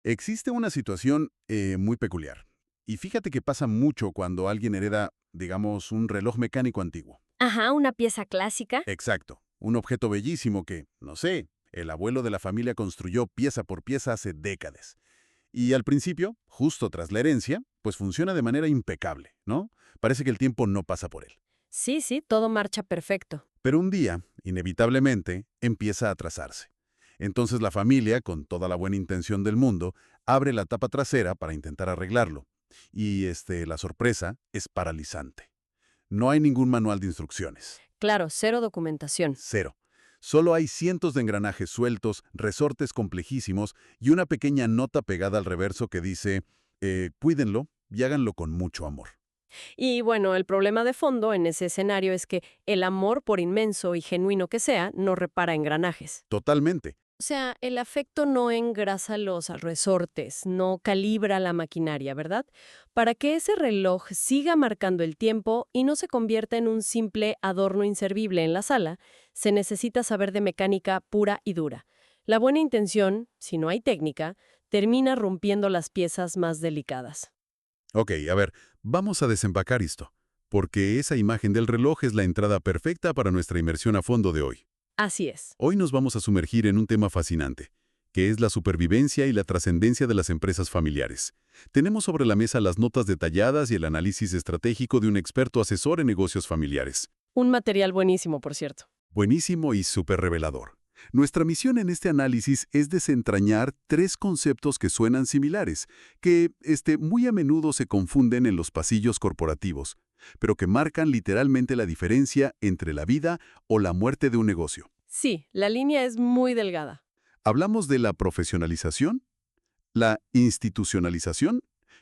Existe una situación muy peculiar. Y fíjate que pasa mucho cuando alguien hereda, digamos, un reloj mecánico antiguo. Ajá, una pieza clásica. Exacto. Un objeto bellísimo que, no sé, el abuelo de la familia construyó pieza por pieza hace décadas. Y al principio, justo tras la herencia, pues funciona de manera impecable, ¿no? Parece que el tiempo no pasa por él. Sí, sí, todo marcha perfecto. Pero un día, inevitablemente, empieza a atrasarse. Entonces la familia, con toda la buena intención del mundo, abre la tapa trasera para intentar arreglarlo. Y la sorpresa es paralizante. No hay ningún manual de instrucciones. Claro, cero documentación. Cero. Solo hay cientos de engranajes sueltos, resortes complejísimos y una pequeña nota pegada al reverso que dice, cuídenlo y háganlo con mucho amor. Y bueno, el problema de fondo en ese escenario es que el amor, por inmenso y genuino que sea, no repara engranajes. Totalmente. O sea, el afecto no engrasa los resortes, no calibra la maquinaria, ¿verdad? Para que ese reloj siga marcando el tiempo y no se convierta en un simple adorno inservible en la sala, se necesita saber de mecánica pura y dura. La buena intención, si no hay técnica, termina rompiendo las piezas más delicadas. Ok, a ver, vamos a desempacar esto, porque esa imagen del reloj es la entrada perfecta para nuestra inmersión a fondo de hoy. Así es. Hoy nos vamos a sumergir en un tema fascinante, que es la supervivencia y la trascendencia de las empresas familiares. Tenemos sobre la mesa las notas detalladas y el análisis estratégico de un experto asesor en negocios familiares. Un material buenísimo, por cierto. Buenísimo y súper revelador. Nuestra misión en este análisis es desentrañar tres conceptos que suenan similares, que muy a menudo se confunden en los pasillos corporativos, pero que marcan literalmente la diferencia entre la vida o la muerte de un negocio. Sí, la línea es muy delgada. Hablamos de la profesionalización, la institucionalización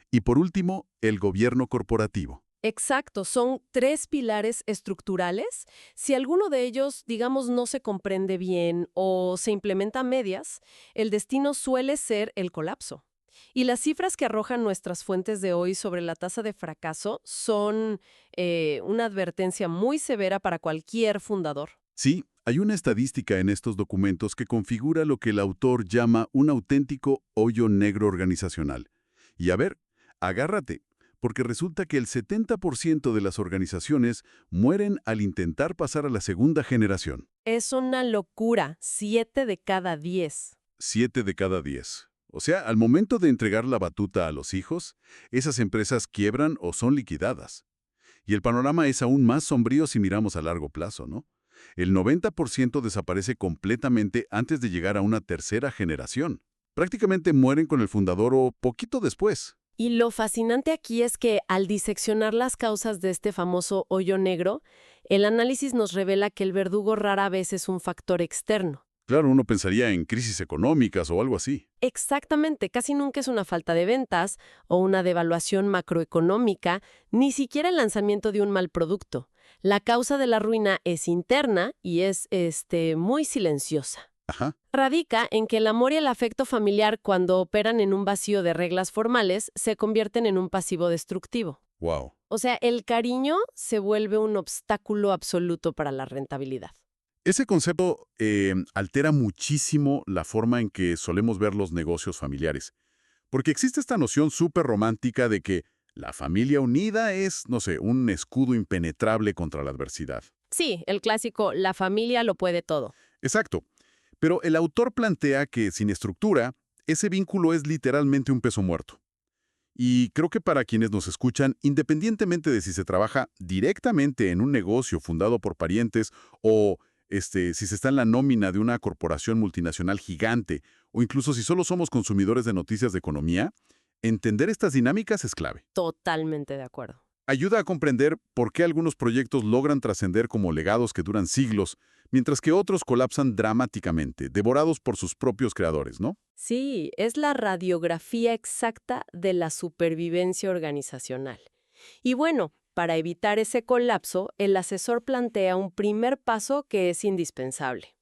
y, por último, el gobierno corporativo. Exacto, son tres pilares estructurales. Si alguno de ellos, digamos, no se comprende bien o se implementa a medias, el destino suele ser el colapso. Y las cifras que arrojan nuestras fuentes de hoy sobre la tasa de fracaso son una advertencia muy severa para cualquier fundador. Sí, hay una estadística en estos documentos que configura lo que el autor llama un auténtico hoyo negro organizacional. Y a ver, agárrate, porque resulta que el 70% de las organizaciones mueren al intentar pasar a la segunda generación. Es una locura, 7 de cada 10. 7 de cada 10. O sea, al momento de entregar la batuta a los hijos, esas empresas quiebran o son liquidadas. Y el panorama es aún más sombrío si miramos a largo plazo, ¿no? El 90% desaparece completamente antes de llegar a una tercera generación. Prácticamente mueren con el fundador o poquito después. Y lo fascinante aquí es que al diseccionar las causas de este famoso hoyo negro, el análisis nos revela que el verdugo rara vez es un factor externo. Claro, uno pensaría en crisis económicas o algo así. Exactamente, casi nunca es una falta de ventas o una devaluación macroeconómica, ni siquiera el lanzamiento de un mal producto. La causa de la ruina es interna y es muy silenciosa. Ajá, Radica en que el amor y el afecto familiar, cuando operan en un vacío de reglas formales, se convierten en un pasivo destructivo. wow. O sea, el cariño se vuelve un obstáculo absoluto para la rentabilidad. Ese concepto altera muchísimo la forma en que solemos ver los negocios familiares. Porque existe esta noción súper romántica de que la familia unida es, no sé, un escudo impenetrable contra la adversidad. Sí, el clásico, la familia lo puede todo. Exacto. Pero el autor plantea que sin estructura, ese vínculo es literalmente un peso muerto. Y creo que para quienes nos escuchan, independientemente de si se trabaja directamente en un negocio fundado por parientes o si se está en la nómina de una corporación multinacional gigante o incluso si solo somos consumidores de noticias de economía, entender estas dinámicas es clave. Totalmente de acuerdo. Ayuda a comprender por qué algunos proyectos logran trascender como legados que duran siglos, mientras que otros colapsan dramáticamente, devorados por sus propios creadores, ¿no? Sí, es la radiografía exacta de la supervivencia organizacional. Y bueno, para evitar ese colapso, el asesor plantea un primer paso que es indispensable.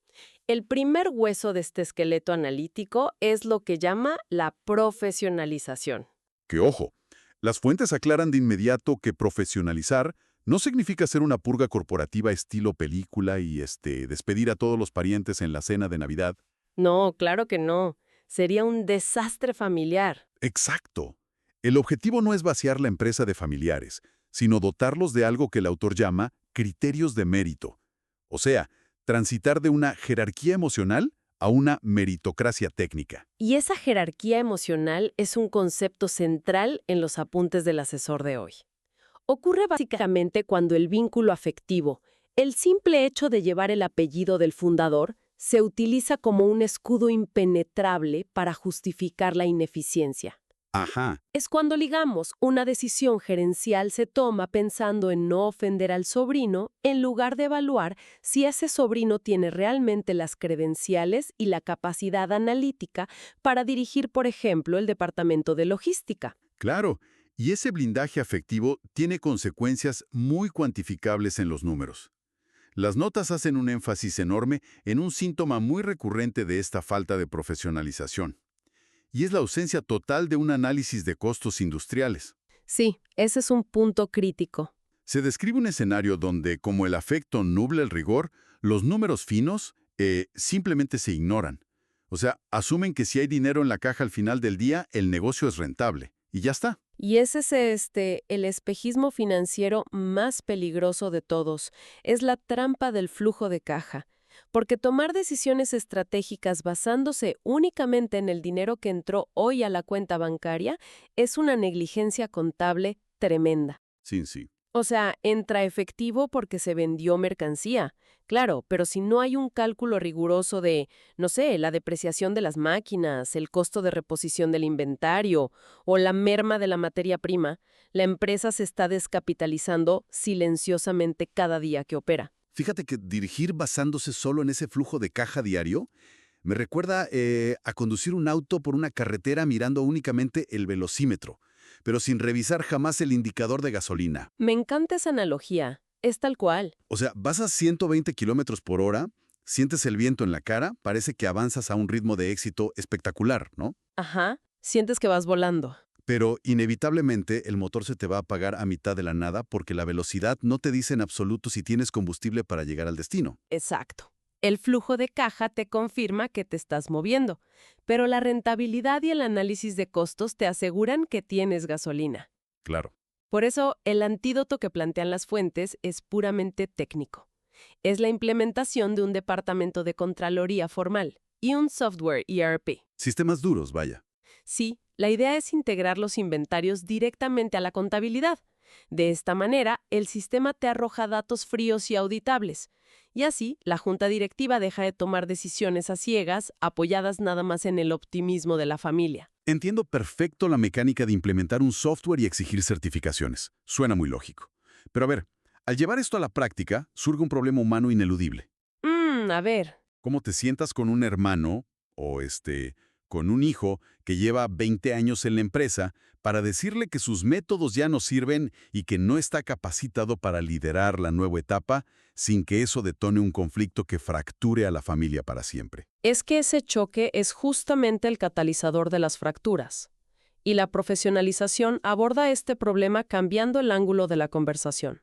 El primer hueso de este esqueleto analítico es lo que llama la profesionalización. Que ojo, las fuentes aclaran de inmediato que profesionalizar no significa hacer una purga corporativa estilo película y despedir a todos los parientes en la cena de Navidad. No, claro que no. Sería un desastre familiar. Exacto. El objetivo no es vaciar la empresa de familiares, sino dotarlos de algo que el autor llama criterios de mérito. O sea, transitar de una jerarquía emocional a una meritocracia técnica. Y esa jerarquía emocional es un concepto central en los apuntes del asesor de hoy. Ocurre básicamente cuando el vínculo afectivo, el simple hecho de llevar el apellido del fundador, se utiliza como un escudo impenetrable para justificar la ineficiencia. Ajá. Es cuando, digamos, una decisión gerencial se toma pensando en no ofender al sobrino en lugar de evaluar si ese sobrino tiene realmente las credenciales y la capacidad analítica para dirigir, por ejemplo, el departamento de logística. Claro, y ese blindaje afectivo tiene consecuencias muy cuantificables en los números. Las notas hacen un énfasis enorme en un síntoma muy recurrente de esta falta de profesionalización, y es la ausencia total de un análisis de costos industriales. Sí, ese es un punto crítico. Se describe un escenario donde, como el afecto nubla el rigor, los números finos simplemente se ignoran. O sea, asumen que si hay dinero en la caja al final del día, el negocio es rentable. Y ya está. Y ese es el espejismo financiero más peligroso de todos. Es la trampa del flujo de caja. Porque tomar decisiones estratégicas basándose únicamente en el dinero que entró hoy a la cuenta bancaria es una negligencia contable tremenda. Sí. O sea, entra efectivo porque se vendió mercancía. Claro, pero si no hay un cálculo riguroso de, no sé, la depreciación de las máquinas, el costo de reposición del inventario o la merma de la materia prima, la empresa se está descapitalizando silenciosamente cada día que opera. Fíjate que dirigir basándose solo en ese flujo de caja diario me recuerda a conducir un auto por una carretera mirando únicamente el velocímetro, pero sin revisar jamás el indicador de gasolina. Me encanta esa analogía. Es tal cual. O sea, vas a 120 kilómetros por hora, sientes el viento en la cara, parece que avanzas a un ritmo de éxito espectacular, ¿no? Ajá. Sientes que vas volando. Pero inevitablemente el motor se te va a apagar a mitad de la nada porque la velocidad no te dice en absoluto si tienes combustible para llegar al destino. Exacto. El flujo de caja te confirma que te estás moviendo, pero la rentabilidad y el análisis de costos te aseguran que tienes gasolina. Claro. Por eso, el antídoto que plantean las fuentes es puramente técnico. Es la implementación de un departamento de Contraloría formal y un software ERP. Sistemas duros, vaya. Sí, la idea es integrar los inventarios directamente a la contabilidad. De esta manera, el sistema te arroja datos fríos y auditables. Y así, la junta directiva deja de tomar decisiones a ciegas, apoyadas nada más en el optimismo de la familia. Entiendo perfecto la mecánica de implementar un software y exigir certificaciones. Suena muy lógico. Pero a ver, al llevar esto a la práctica, surge un problema humano ineludible. A ver. ¿Cómo te sientas con un hermano o con un hijo que lleva 20 años en la empresa para decirle que sus métodos ya no sirven y que no está capacitado para liderar la nueva etapa sin que eso detone un conflicto que fracture a la familia para siempre? Es que ese choque es justamente el catalizador de las fracturas. Y la profesionalización aborda este problema cambiando el ángulo de la conversación.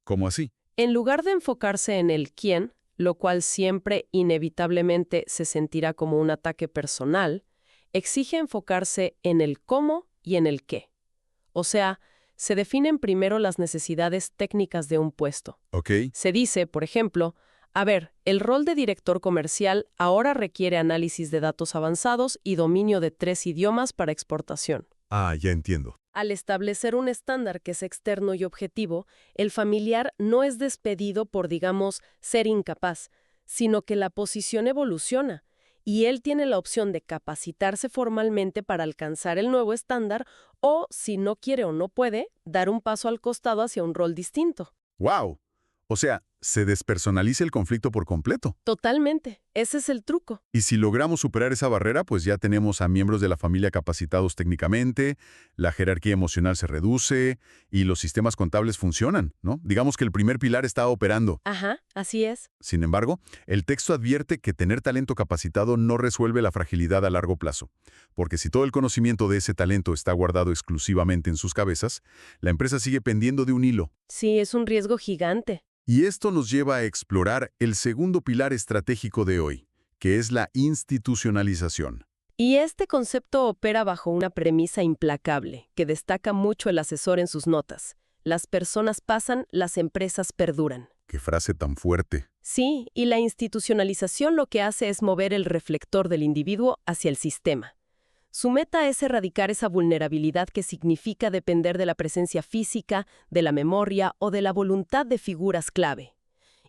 ¿Cómo así? En lugar de enfocarse en el quién, lo cual siempre inevitablemente se sentirá como un ataque personal, exige enfocarse en el cómo y en el qué. O sea, se definen primero las necesidades técnicas de un puesto. Ok. Se dice, por ejemplo, a ver, el rol de director comercial ahora requiere análisis de datos avanzados y dominio de 3 idiomas para exportación. Ah, ya entiendo. Al establecer un estándar que es externo y objetivo, el familiar no es despedido por, digamos, ser incapaz, sino que la posición evoluciona, y él tiene la opción de capacitarse formalmente para alcanzar el nuevo estándar o, si no quiere o no puede, dar un paso al costado hacia un rol distinto. ¡Wow! O sea, se despersonaliza el conflicto por completo. Totalmente. Ese es el truco. Y si logramos superar esa barrera, pues ya tenemos a miembros de la familia capacitados técnicamente, la jerarquía emocional se reduce y los sistemas contables funcionan, ¿no? Digamos que el primer pilar está operando. Ajá, así es. Sin embargo, el texto advierte que tener talento capacitado no resuelve la fragilidad a largo plazo, porque si todo el conocimiento de ese talento está guardado exclusivamente en sus cabezas, la empresa sigue pendiendo de un hilo. Sí, es un riesgo gigante. Y esto nos lleva a explorar el segundo pilar estratégico de hoy, que es la institucionalización. Y este concepto opera bajo una premisa implacable, que destaca mucho el asesor en sus notas. Las personas pasan, las empresas perduran. Qué frase tan fuerte. Sí, y la institucionalización lo que hace es mover el reflector del individuo hacia el sistema. Su meta es erradicar esa vulnerabilidad que significa depender de la presencia física, de la memoria o de la voluntad de figuras clave.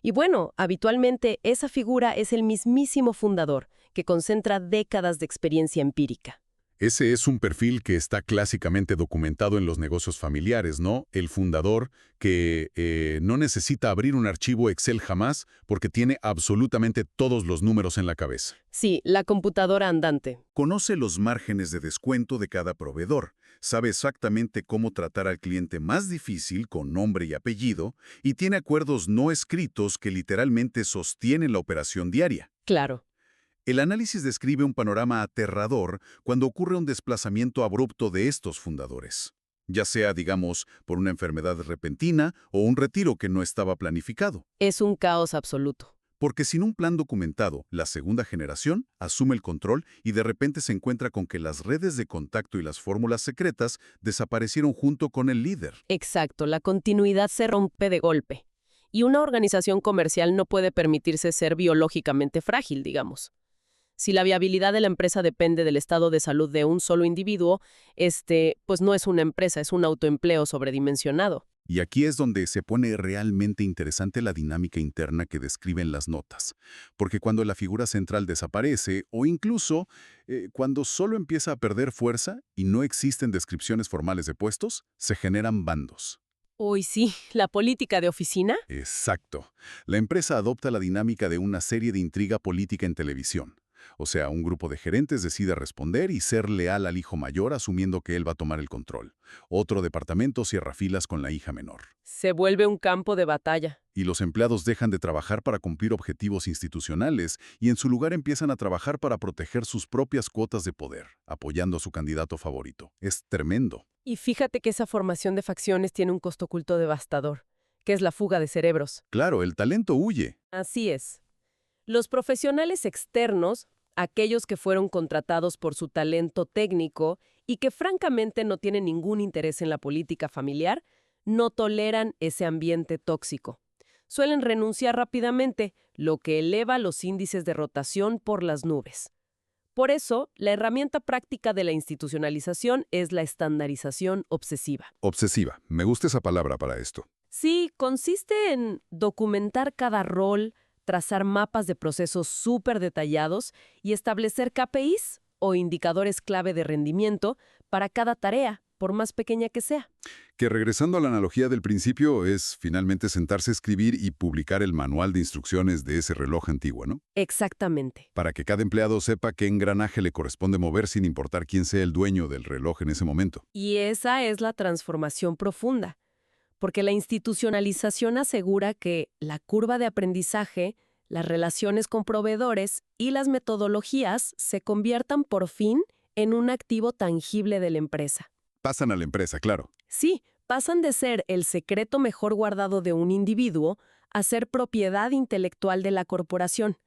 Y bueno, habitualmente esa figura es el mismísimo fundador, que concentra décadas de experiencia empírica. Ese es un perfil que está clásicamente documentado en los negocios familiares, ¿no? El fundador que no necesita abrir un archivo Excel jamás porque tiene absolutamente todos los números en la cabeza. Sí, la computadora andante. Conoce los márgenes de descuento de cada proveedor, sabe exactamente cómo tratar al cliente más difícil con nombre y apellido y tiene acuerdos no escritos que literalmente sostienen la operación diaria. Claro. El análisis describe un panorama aterrador cuando ocurre un desplazamiento abrupto de estos fundadores, ya sea, digamos, por una enfermedad repentina o un retiro que no estaba planificado. Es un caos absoluto. Porque sin un plan documentado, la segunda generación asume el control y de repente se encuentra con que las redes de contacto y las fórmulas secretas desaparecieron junto con el líder. Exacto, la continuidad se rompe de golpe. Y una organización comercial no puede permitirse ser biológicamente frágil, digamos. Si la viabilidad de la empresa depende del estado de salud de un solo individuo, pues no es una empresa, es un autoempleo sobredimensionado. Y aquí es donde se pone realmente interesante la dinámica interna que describen las notas. Porque cuando la figura central desaparece, o incluso cuando solo empieza a perder fuerza y no existen descripciones formales de puestos, se generan bandos. Uy, sí, la política de oficina. Exacto. La empresa adopta la dinámica de una serie de intriga política en televisión. O sea, un grupo de gerentes decide responder y ser leal al hijo mayor asumiendo que él va a tomar el control. Otro departamento cierra filas con la hija menor. Se vuelve un campo de batalla. Y los empleados dejan de trabajar para cumplir objetivos institucionales y en su lugar empiezan a trabajar para proteger sus propias cuotas de poder, apoyando a su candidato favorito. Es tremendo. Y fíjate que esa formación de facciones tiene un costo oculto devastador, que es la fuga de cerebros. Claro, el talento huye. Así es. Los profesionales externos, aquellos que fueron contratados por su talento técnico y que francamente no tienen ningún interés en la política familiar, no toleran ese ambiente tóxico. Suelen renunciar rápidamente, lo que eleva los índices de rotación por las nubes. Por eso, la herramienta práctica de la institucionalización es la estandarización obsesiva. Obsesiva. Me gusta esa palabra para esto. Sí, consiste en documentar cada rol, trazar mapas de procesos súper detallados y establecer KPIs o indicadores clave de rendimiento para cada tarea, por más pequeña que sea. Que regresando a la analogía del principio es finalmente sentarse a escribir y publicar el manual de instrucciones de ese reloj antiguo, ¿no? Exactamente. Para que cada empleado sepa qué engranaje le corresponde mover sin importar quién sea el dueño del reloj en ese momento. Y esa es la transformación profunda, porque la institucionalización asegura que la curva de aprendizaje, las relaciones con proveedores y las metodologías se conviertan por fin en un activo tangible de la empresa. Pasan a la empresa, claro. Sí, pasan de ser el secreto mejor guardado de un individuo a ser propiedad intelectual de la corporación.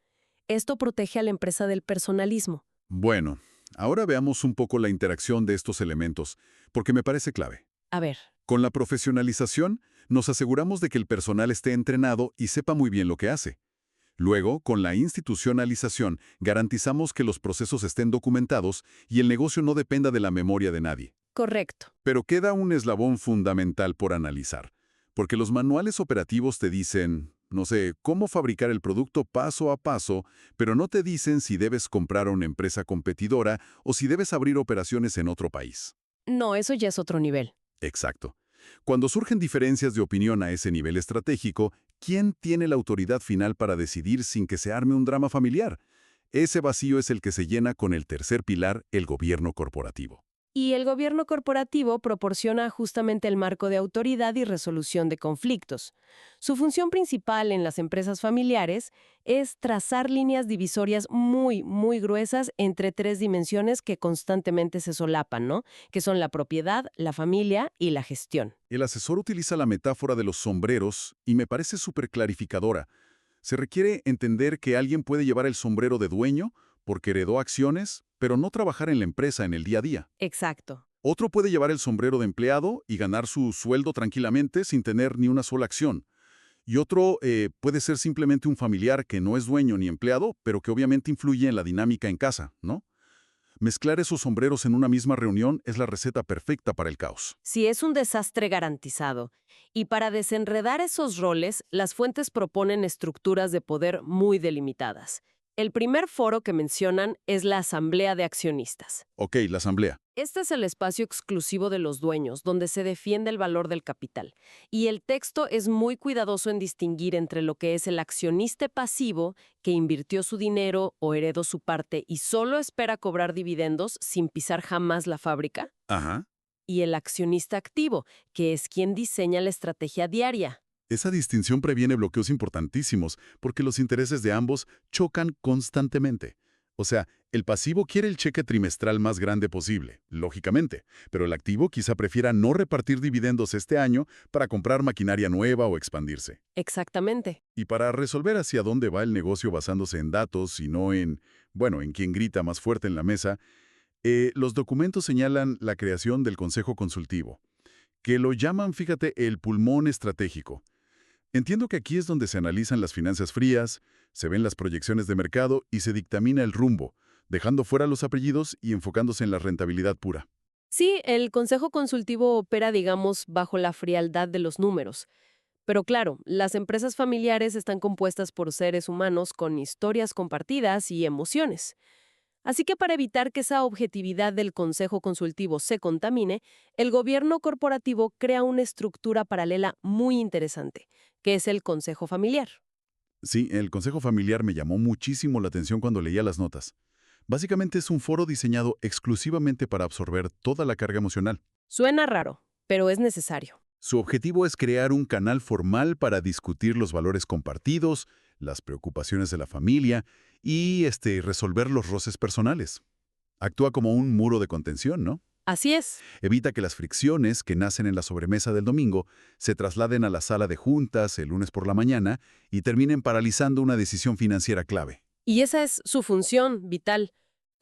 Esto protege a la empresa del personalismo. Bueno, ahora veamos un poco la interacción de estos elementos, porque me parece clave. A ver, Con la profesionalización, nos aseguramos de que el personal esté entrenado y sepa muy bien lo que hace. Luego, con la institucionalización, garantizamos que los procesos estén documentados y el negocio no dependa de la memoria de nadie. correcto. Pero queda un eslabón fundamental por analizar, porque los manuales operativos te dicen, no sé, cómo fabricar el producto paso a paso, pero no te dicen si debes comprar a una empresa competidora o si debes abrir operaciones en otro país. No, eso ya es otro nivel. Exacto. Cuando surgen diferencias de opinión a ese nivel estratégico, ¿quién tiene la autoridad final para decidir sin que se arme un drama familiar? Ese vacío es el que se llena con el tercer pilar, el gobierno corporativo. Y el gobierno corporativo proporciona justamente el marco de autoridad y resolución de conflictos. Su función principal en las empresas familiares es trazar líneas divisorias muy, muy gruesas entre tres dimensiones que constantemente se solapan, ¿no? Que son la propiedad, la familia y la gestión. El asesor utiliza la metáfora de los sombreros y me parece súper clarificadora. Se requiere entender que alguien puede llevar el sombrero de dueño, porque heredó acciones, pero no trabajar en la empresa en el día a día. Exacto. Otro puede llevar el sombrero de empleado y ganar su sueldo tranquilamente sin tener ni una sola acción. Y otro puede ser simplemente un familiar que no es dueño ni empleado, pero que obviamente influye en la dinámica en casa, ¿no? Mezclar esos sombreros en una misma reunión es la receta perfecta para el caos. Sí, es un desastre garantizado. Y para desenredar esos roles, las fuentes proponen estructuras de poder muy delimitadas. El primer foro que mencionan es la Asamblea de Accionistas. Ok, la asamblea. Este es el espacio exclusivo de los dueños, donde se defiende el valor del capital. Y el texto es muy cuidadoso en distinguir entre lo que es el accionista pasivo, que invirtió su dinero o heredó su parte y solo espera cobrar dividendos sin pisar jamás la fábrica, Ajá. y el accionista activo, que es quien diseña la estrategia diaria. Esa distinción previene bloqueos importantísimos, porque los intereses de ambos chocan constantemente. O sea, el pasivo quiere el cheque trimestral más grande posible, lógicamente, pero el activo quizá prefiera no repartir dividendos este año para comprar maquinaria nueva o expandirse. Exactamente. Y para resolver hacia dónde va el negocio basándose en datos y no en, bueno, en quién grita más fuerte en la mesa, los documentos señalan la creación del Consejo Consultivo, que lo llaman, fíjate, el pulmón estratégico. Entiendo que aquí es donde se analizan las finanzas frías, se ven las proyecciones de mercado y se dictamina el rumbo, dejando fuera los apellidos y enfocándose en la rentabilidad pura. Sí, el Consejo Consultivo opera, digamos, bajo la frialdad de los números. Pero claro, las empresas familiares están compuestas por seres humanos con historias compartidas y emociones. Así que para evitar que esa objetividad del Consejo Consultivo se contamine, el gobierno corporativo crea una estructura paralela muy interesante, que es el Consejo Familiar. Sí, el consejo familiar me llamó muchísimo la atención cuando leía las notas. Básicamente es un foro diseñado exclusivamente para absorber toda la carga emocional. Suena raro, pero es necesario. Su objetivo es crear un canal formal para discutir los valores compartidos, las preocupaciones de la familia y resolver los roces personales. Actúa como un muro de contención, ¿no? Así es. Evita que las fricciones que nacen en la sobremesa del domingo se trasladen a la sala de juntas el lunes por la mañana y terminen paralizando una decisión financiera clave. Y esa es su función vital,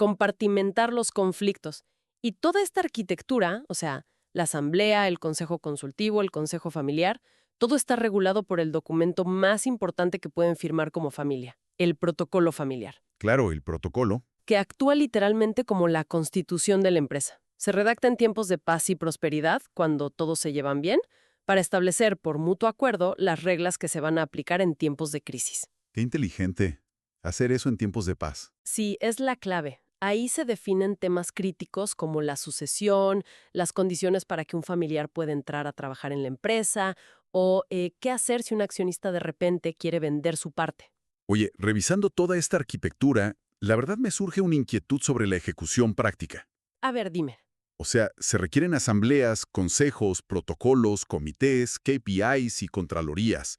compartimentar los conflictos. Y toda esta arquitectura, o sea, la asamblea, el consejo consultivo, el consejo familiar, todo está regulado por el documento más importante que pueden firmar como familia, el protocolo familiar, Claro, el protocolo. que actúa literalmente como la constitución de la empresa. Se redacta en tiempos de paz y prosperidad, cuando todos se llevan bien, para establecer por mutuo acuerdo las reglas que se van a aplicar en tiempos de crisis. Qué inteligente. Hacer eso en tiempos de paz. Sí, es la clave. Ahí se definen temas críticos como la sucesión, las condiciones para que un familiar pueda entrar a trabajar en la empresa o qué hacer si un accionista de repente quiere vender su parte. Oye, revisando toda esta arquitectura, la verdad me surge una inquietud sobre la ejecución práctica. A ver, dime. O sea, se requieren asambleas, consejos, protocolos, comités, KPIs y contralorías.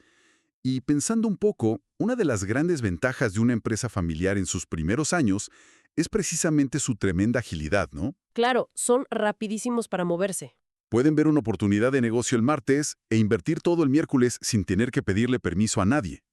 Y pensando un poco, una de las grandes ventajas de una empresa familiar en sus primeros años es precisamente su tremenda agilidad, ¿no? Claro, son rapidísimos para moverse. Pueden ver una oportunidad de negocio el martes e invertir todo el miércoles sin tener que pedirle permiso a nadie.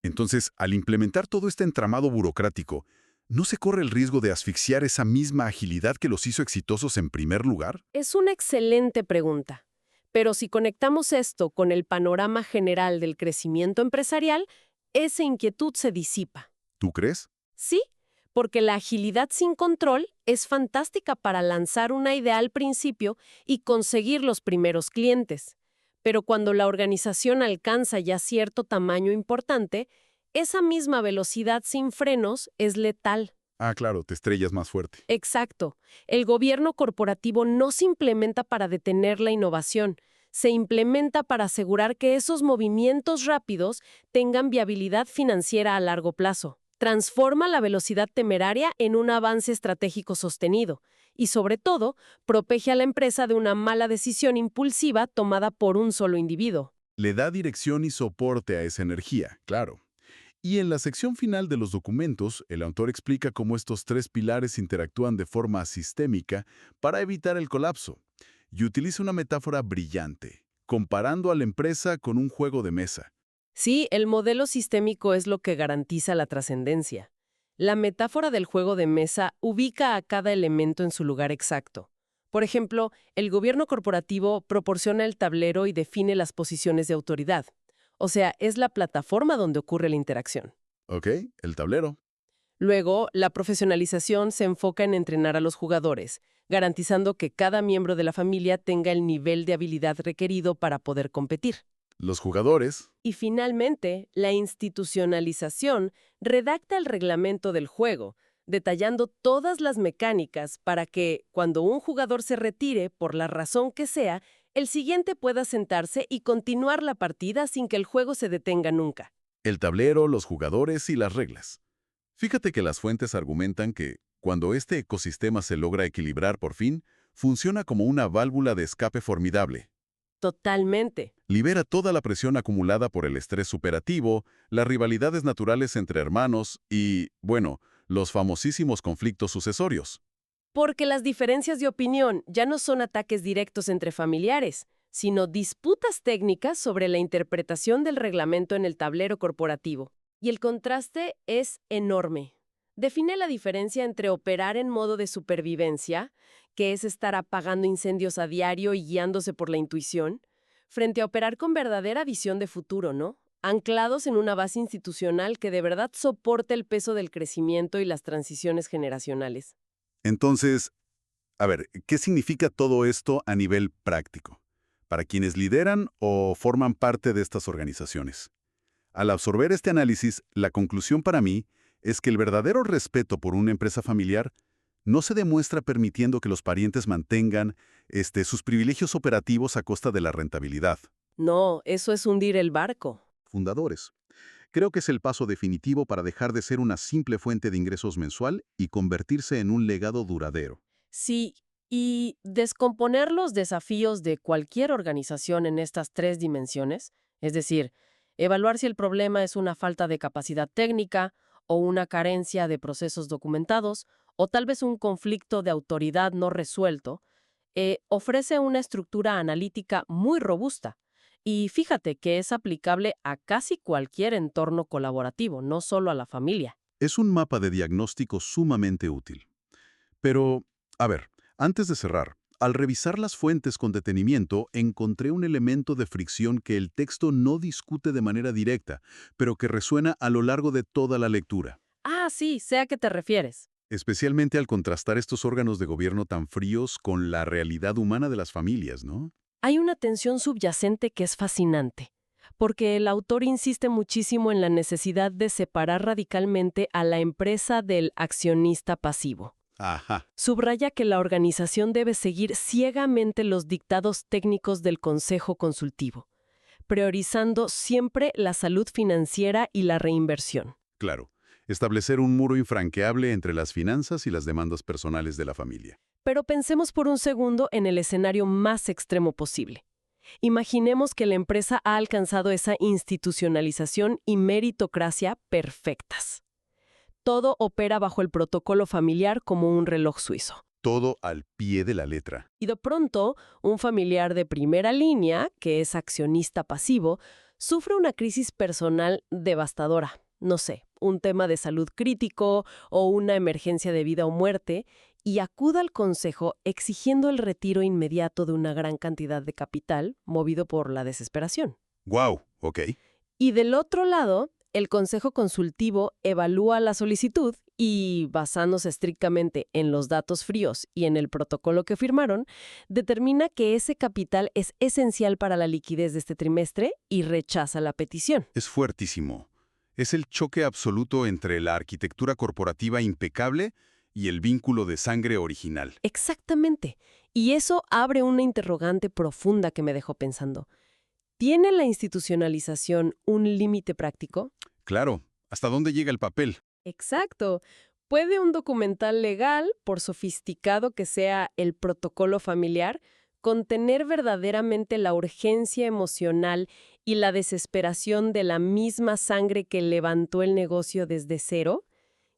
Entonces, al implementar todo este entramado burocrático, ¿no se corre el riesgo de asfixiar esa misma agilidad que los hizo exitosos en primer lugar? Es una excelente pregunta. Pero si conectamos esto con el panorama general del crecimiento empresarial, esa inquietud se disipa. ¿Tú crees? Sí, porque la agilidad sin control es fantástica para lanzar una idea al principio y conseguir los primeros clientes. Pero cuando la organización alcanza ya cierto tamaño importante, esa misma velocidad sin frenos es letal. Ah, claro, te estrellas más fuerte. Exacto. El gobierno corporativo no se implementa para detener la innovación, se implementa para asegurar que esos movimientos rápidos tengan viabilidad financiera a largo plazo. Transforma la velocidad temeraria en un avance estratégico sostenido y, sobre todo, protege a la empresa de una mala decisión impulsiva tomada por un solo individuo. Le da dirección y soporte a esa energía, claro. Y en la sección final de los documentos, el autor explica cómo estos tres pilares interactúan de forma sistémica para evitar el colapso. Y utiliza una metáfora brillante, comparando a la empresa con un juego de mesa. Sí, el modelo sistémico es lo que garantiza la trascendencia. La metáfora del juego de mesa ubica a cada elemento en su lugar exacto. Por ejemplo, el gobierno corporativo proporciona el tablero y define las posiciones de autoridad. O sea, es la plataforma donde ocurre la interacción. Ok, el tablero. Luego, la profesionalización se enfoca en entrenar a los jugadores, garantizando que cada miembro de la familia tenga el nivel de habilidad requerido para poder competir. Los jugadores. Y finalmente, la institucionalización redacta el reglamento del juego, detallando todas las mecánicas para que, cuando un jugador se retire, por la razón que sea, el siguiente pueda sentarse y continuar la partida sin que el juego se detenga nunca. El tablero, los jugadores y las reglas. Fíjate que las fuentes argumentan que, cuando este ecosistema se logra equilibrar por fin, funciona como una válvula de escape formidable. Totalmente. Libera toda la presión acumulada por el estrés superativo, las rivalidades naturales entre hermanos y, bueno, los famosísimos conflictos sucesorios. Porque las diferencias de opinión ya no son ataques directos entre familiares, sino disputas técnicas sobre la interpretación del reglamento en el tablero corporativo. Y el contraste es enorme. Define la diferencia entre operar en modo de supervivencia, que es estar apagando incendios a diario y guiándose por la intuición, frente a operar con verdadera visión de futuro, ¿no? Anclados en una base institucional que de verdad soporte el peso del crecimiento y las transiciones generacionales. Entonces, a ver, ¿qué significa todo esto a nivel práctico? Para quienes lideran o forman parte de estas organizaciones. Al absorber este análisis, la conclusión para mí es que el verdadero respeto por una empresa familiar no se demuestra permitiendo que los parientes mantengan sus privilegios operativos a costa de la rentabilidad. No, eso es hundir el barco. Fundadores. Creo que es el paso definitivo para dejar de ser una simple fuente de ingresos mensual y convertirse en un legado duradero. Sí, y descomponer los desafíos de cualquier organización en estas tres dimensiones, es decir, evaluar si el problema es una falta de capacidad técnica o una carencia de procesos documentados o tal vez un conflicto de autoridad no resuelto, ofrece una estructura analítica muy robusta. Y fíjate que es aplicable a casi cualquier entorno colaborativo, no solo a la familia. Es un mapa de diagnóstico sumamente útil. Pero, a ver, antes de cerrar, al revisar las fuentes con detenimiento, encontré un elemento de fricción que el texto no discute de manera directa, pero que resuena a lo largo de toda la lectura. Ah, sí, sé a qué te refieres. Especialmente al contrastar estos órganos de gobierno tan fríos con la realidad humana de las familias, ¿no? Hay una tensión subyacente que es fascinante, porque el autor insiste muchísimo en la necesidad de separar radicalmente a la empresa del accionista pasivo. Ajá. Subraya que la organización debe seguir ciegamente los dictados técnicos del Consejo Consultivo, priorizando siempre la salud financiera y la reinversión. Claro. Establecer un muro infranqueable entre las finanzas y las demandas personales de la familia. Pero pensemos por un segundo en el escenario más extremo posible. Imaginemos que la empresa ha alcanzado esa institucionalización y meritocracia perfectas. Todo opera bajo el protocolo familiar como un reloj suizo. Todo al pie de la letra. Y de pronto, un familiar de primera línea, que es accionista pasivo, sufre una crisis personal devastadora. No sé, un tema de salud crítico o una emergencia de vida o muerte, y acuda al consejo exigiendo el retiro inmediato de una gran cantidad de capital, movido por la desesperación. ¡Guau! Ok. Y del otro lado, el consejo consultivo evalúa la solicitud y, basándose estrictamente en los datos fríos y en el protocolo que firmaron, determina que ese capital es esencial para la liquidez de este trimestre y rechaza la petición. Es fuertísimo. Es el choque absoluto entre la arquitectura corporativa impecable y el vínculo de sangre original. Exactamente. Y eso abre una interrogante profunda que me dejó pensando. ¿Tiene la institucionalización un límite práctico? Claro. ¿Hasta dónde llega el papel? Exacto. ¿Puede un documental legal, por sofisticado que sea el protocolo familiar, contener verdaderamente la urgencia emocional y la desesperación de la misma sangre que levantó el negocio desde cero?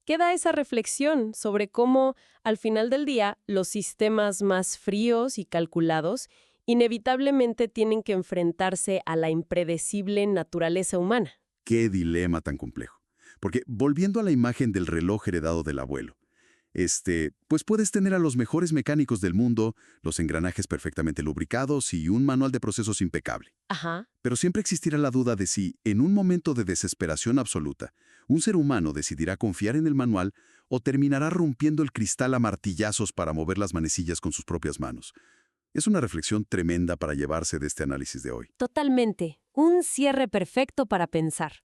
Queda esa reflexión sobre cómo, al final del día, los sistemas más fríos y calculados inevitablemente tienen que enfrentarse a la impredecible naturaleza humana. ¡Qué dilema tan complejo! Porque volviendo a la imagen del reloj heredado del abuelo, pues puedes tener a los mejores mecánicos del mundo, los engranajes perfectamente lubricados y un manual de procesos impecable. Ajá. Pero siempre existirá la duda de si, en un momento de desesperación absoluta, un ser humano decidirá confiar en el manual o terminará rompiendo el cristal a martillazos para mover las manecillas con sus propias manos. Es una reflexión tremenda para llevarse de este análisis de hoy. Totalmente. Un cierre perfecto para pensar.